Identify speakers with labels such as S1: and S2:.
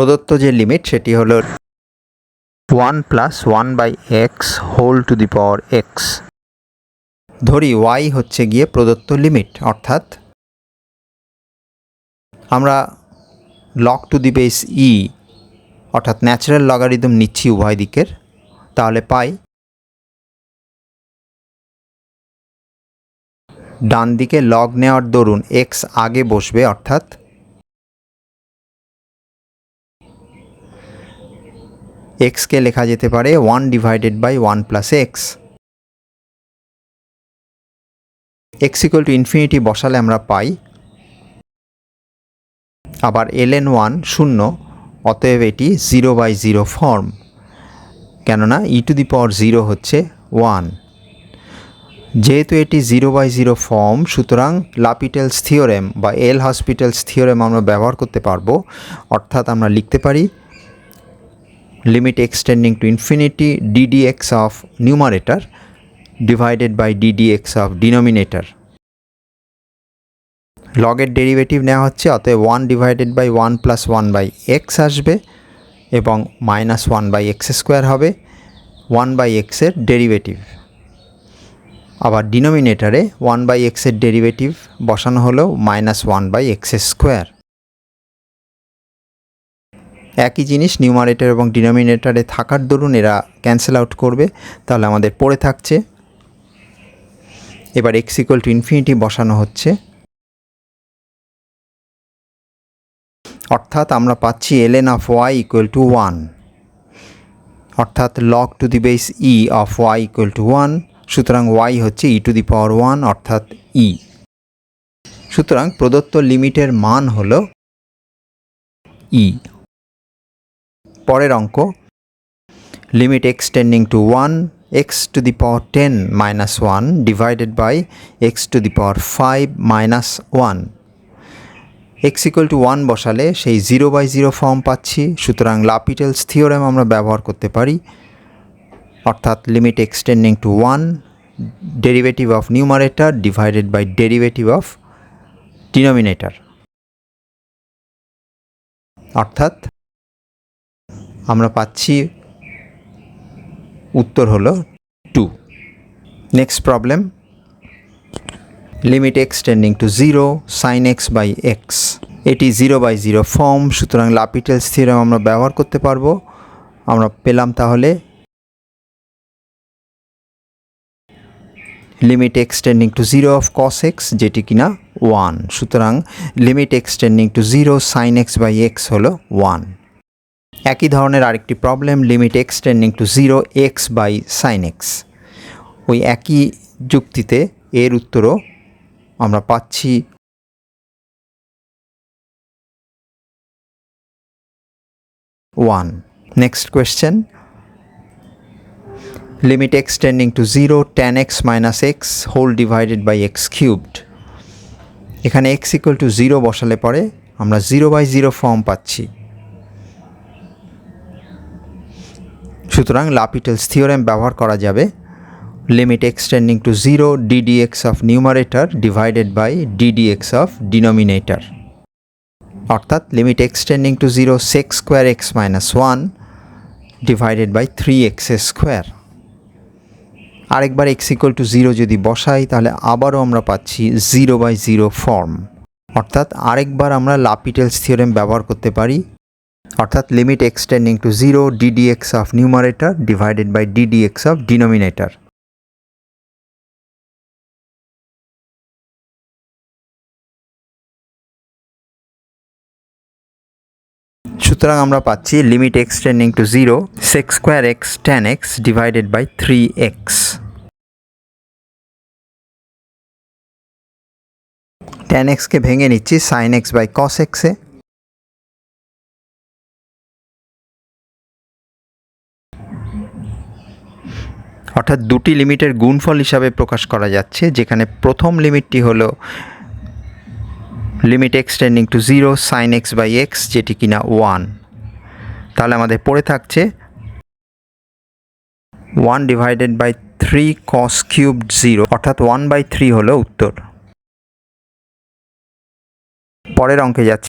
S1: প্রদত্ত যে লিমিট সেটি হলো 1 + 1/x whole to the power x। ধরি y হচ্ছে গিয়ে প্রদত্ত লিমিট, অর্থাৎ আমরা log to the base e অর্থাৎ ন্যাচারাল লগারিদম নিচ্ছি উভয় দিকের, তাহলে পাই ডান দিকে লগ নেওয়ার দরুন x আগে বসবে, অর্থাৎ x কে লেখা যেতে পারে 1/1 + x। x = বসালে আমরা পাই আবার ln1 0, অতএব এটি 0/0 ফর্ম, কেননা e⁴ হচ্ছে 1। যেহেতু এটি 0/0 ফর্ম, সুতরাং লাপিটেলস থিওরেম বা এল হসপিটালস থিওরেম আমরা ব্যবহার করতে পারবো, অর্থাৎ আমরা লিখতে পারি limit x tending to infinity ddx of numerator divided by ddx of denominator. লগের ডেরিভেটিভ নেওয়া হচ্ছে, অতএব 1/1 + 1/x আসবে এবং -1/x² হবে 1/x এর ডেরিভেটিভ। আবার ডিনোমিনেটরে 1/x এর ডেরিভেটিভ বসানো হলো -1/x²। একই জিনিস নিউমারেটর এবং ডিনোমিনেটরে থাকার দরুন এরা ক্যান্সেল আউট করবে, তাহলে আমাদের পড়ে থাকছে এবার x = বসানো হচ্ছে, অর্থাৎ আমরা পাচ্ছি ln of y = 1, অর্থাৎ log two the base e of y = 1, সুতরাং y হচ্ছে e⁴1 অর্থাৎ e। সুতরাং প্রদত্ত লিমিটের মান হল e। পরের অঙ্ক, limit x tending to 1 x⁻10 - 1 divided by x⁵ -1। x = 1 বসালে সেই 0/0 ফর্ম পাচ্ছি, সুতরাং লাপিটেলস থিওরেম আমরা ব্যবহার করতে পারি, অর্থাৎ limit x tending to 1 derivative of numerator divided by derivative of denominator, অর্থাৎ আমরা পাচ্ছি উত্তর হলো 2। Next problem, limit x tending to 0 sin x/x। এটি 0/0 ফর্ম, সুতরাং লাপিটেলস থিওরেম আমরা ব্যবহার করতে পারবো। আমরা পেলাম তাহলে limit x tending to 0 of cos x, যেটি কিনা 1, সুতরাং limit x tending to 0 sin x/x হলো 1। একই ধরনের আরেকটি problem, limit x tending to 0 x/sin x। ওই একই যুক্তিতে এর উত্তরও আমরা পাচ্ছি 1। Next question, limit x tending to 0 tan x - x whole divided by x³। এখানে x = 0 বসালে পরে আমরা 0/0 ফর্ম পাচ্ছি, সুতরাং লাপিটেলস থিওরেম ব্যবহার করা যাবে। Limit x tending to 0 ddx of numerator divided by ddx of denominator, অর্থাৎ limit x tending to 0 sec² x - 1 divided by 3x²। আরেকবার x = 0 যদি বসাই, তাহলে আবারও আমরা পাচ্ছি 0/0 ফর্ম, অর্থাৎ আরেকবার আমরা লাপিটেলস থিওরেম ব্যবহার করতে পারি, অর্থাৎ limit x tending to 0 ddx of numerator divided by ddx of denominator. সুতরাং আমরা পাচ্ছি limit x tending to 0 sec² x tan x divided by 3x। tan x কে ভেঙে নিচ্ছি sin x/cos x এ, অর্থাৎ দুটি লিমিটের গুণফল হিসাবে প্রকাশ করা যাচ্ছে, যেখানে প্রথম লিমিটটি হলো limit x tending to 0 sin x/x, যেটি কিনা 1। তাহলে আমাদের পড়ে থাকছে 1 ডিভাইডেড বাই 3 cos³ 0, অর্থাৎ 1/3 হলো উত্তর। পরের অঙ্কে যাচ্ছে,